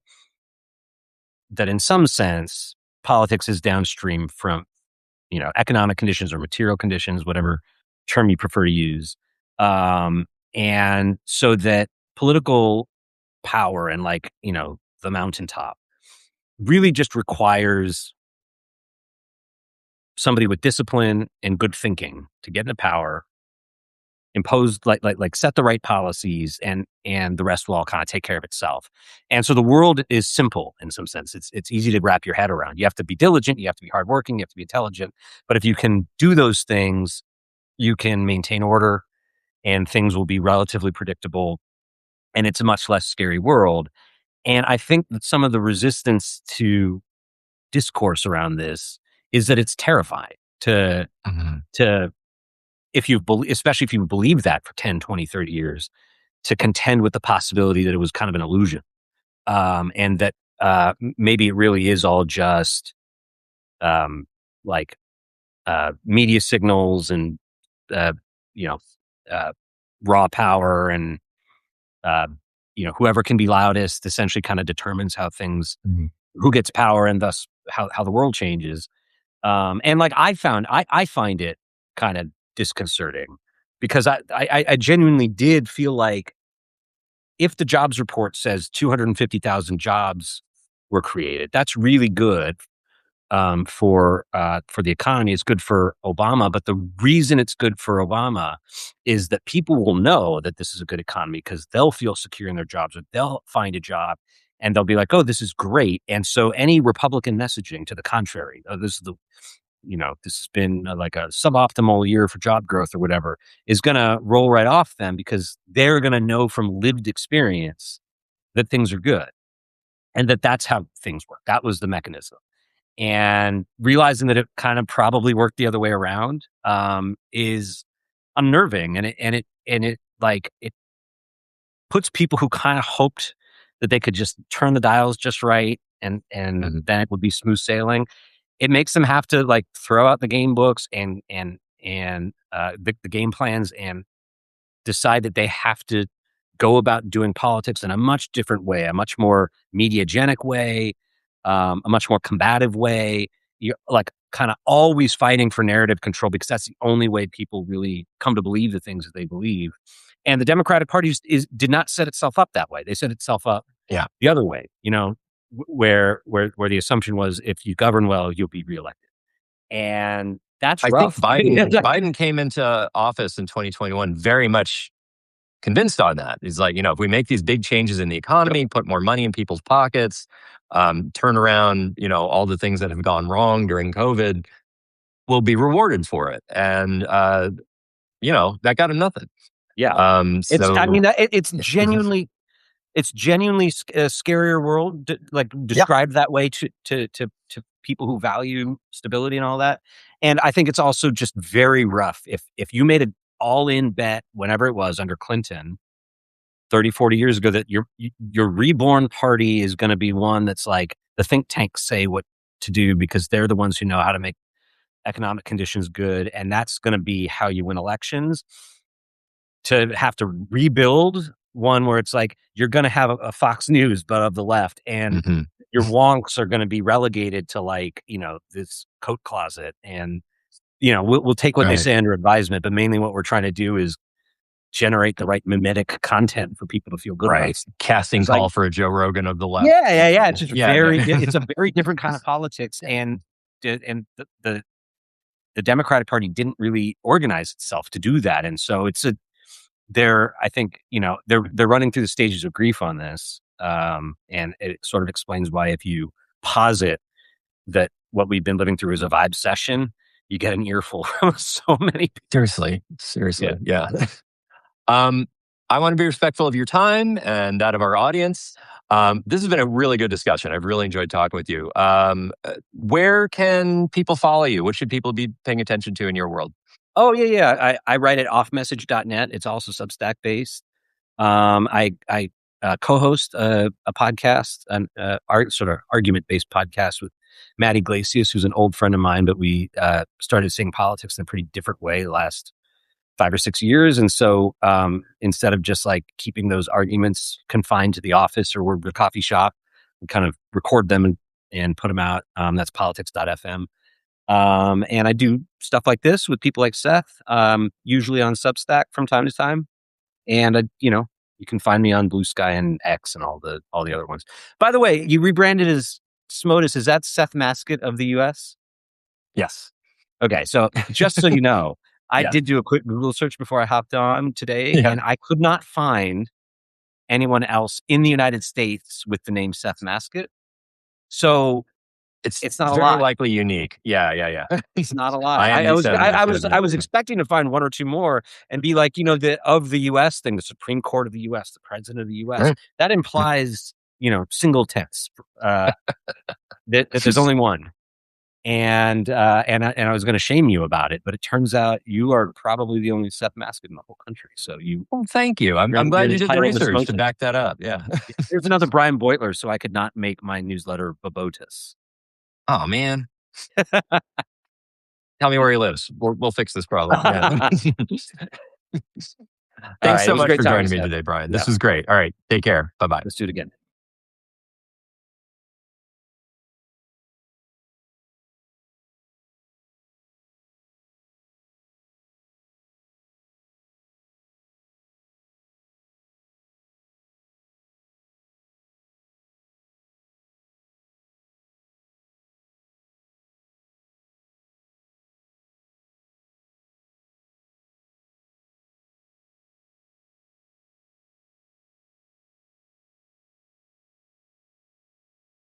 that in some sense, politics is downstream from, economic conditions or material conditions, whatever term you prefer to use. Um, and so that political power and, like, the mountaintop really just requires somebody with discipline and good thinking to get into power, impose, like set the right policies, and the rest will all kind of take care of itself. And so the world is simple in some sense. It's easy to wrap your head around. You have to be diligent, you have to be hardworking, you have to be intelligent. But if you can do those things, you can maintain order, and things will be relatively predictable, and it's a much less scary world. And I think that some of the resistance to discourse around this is that it's terrifying. to Mhm. to especially if you believe that for 10, 20, 30 years, to contend with the possibility that it was kind of an illusion. And that maybe it really is all just um, like media signals and uh, you know uh, raw power and uh, whoever can be loudest essentially kind of determines how things Mhm. who gets power and thus how the world changes. And like I find it kind of disconcerting because I genuinely did feel like if the jobs report says 250,000 jobs were created, that's really good for the economy. It's good for Obama, but the reason it's good for Obama is that people will know that this is a good economy because they'll feel secure in their jobs, or they'll find a job, and they'll be like, "Oh, this is great." And so, any Republican messaging to the contrary, "Oh, this has been like a suboptimal year for job growth or whatever," is going to roll right off them because they're going to know from lived experience that things are good and that that's how things work. That was the mechanism. And realizing that it kind of probably worked the other way around is unnerving, and it puts people who kind of hoped that they could just turn the dials just right and Mhm. then it would be smooth sailing. It makes them have to like throw out the game books and the game plans and decide that they have to go about doing politics in a much different way, a much more mediagenic way, a much more combative way. You're like kind of always fighting for narrative control because that's the only way people really come to believe the things that they believe. And the Democratic Party did not set itself up that way. They set itself up Yeah. the other way, where the assumption was if you govern well, you'll be reelected. And that's I think rough. Biden came into office in 2021 very much convinced on that. He's like, if we make these big changes in the economy, put more money in people's pockets, turn around, all the things that have gone wrong during COVID, we'll be rewarded for it. And, that got him nothing. Yeah. It's I So, mean, it's genuinely a scarier world, like yeah, described that way to people who value stability and all that. And I think it's also just very rough. If you made an all-in bet whenever it was under Clinton 30, 40 years ago that your reborn party is going to be one that's like the think tanks say what to do because they're the ones who know how to make economic conditions good, and that's going to be how you win elections. To have to rebuild one where it's like you're going to have a Fox News, but of the left, and hmm your wonks are going to be relegated to like this coat closet, and we'll take what they right, say under advisement, but mainly what we're trying to do is generate the right mimetic content for people to feel good about. right. Casting It's like, call for a Joe Rogan of the left. yeah, yeah, yeah. It's just Yeah, it's a very different kind of politics, and the Democratic Party didn't really organize itself to do that, and so I think, they're running through the stages of grief on this. And it sort of explains why if you posit that what we've been living through is a vibe session, you get an earful from so many people. seriously, Yeah. seriously, yeah. Um, I want to be respectful of your time and that of our audience. This has been a really good discussion. I've really enjoyed talking with you. Where can people follow you? What should people be paying attention to in your world? Oh, yeah, yeah. I write at offmessage.net. It's also Substack based. I co-host a podcast, sort of argument-based podcast with Matt Iglesias, who's an old friend of mine, but we started seeing politics in a pretty different way the last 5 or 6 years. And so instead of just like keeping those arguments confined to the office or the coffee shop, we kind of record them and put them out. That's politics.fm. And I do stuff like this with people like Seth, usually on Substack from time to time. And you can find me on Blue Sky and X and all the other ones. By the way, you rebranded as SMOTUS. Is that Seth Mascot of the US? Yes. Okay, so just so you know, I Yes. did do a quick Google search before I hopped on today, Yeah. and I could not find anyone else in the United States with the name Seth Mascot. So It's it's not a very lie. likely unique. Yeah. Yeah. Yeah. It's not a lie. I am I the was Seth I, I Mascot was of I was the. expecting to find one or two more and be like, the of the US thing, the Supreme Court of the US, the President of the US. That implies, single tense. That there's only one. and I was going to shame you about it, but it turns out you are probably the only Seth Mascot in the whole country. So Well, thank you. I'm you're glad you did the entitled to research smoke to it. back that up. Yeah. There's another Brian Beutler, so I could not make my newsletter verboten. Oh man, tell me where he lives. We'll fix this problem. Yeah. All Thanks right, it so was a much great for talking joining to me you, Seth. today, Brian. Yeah, This was great. All right, take care. Bye bye. let's do it again.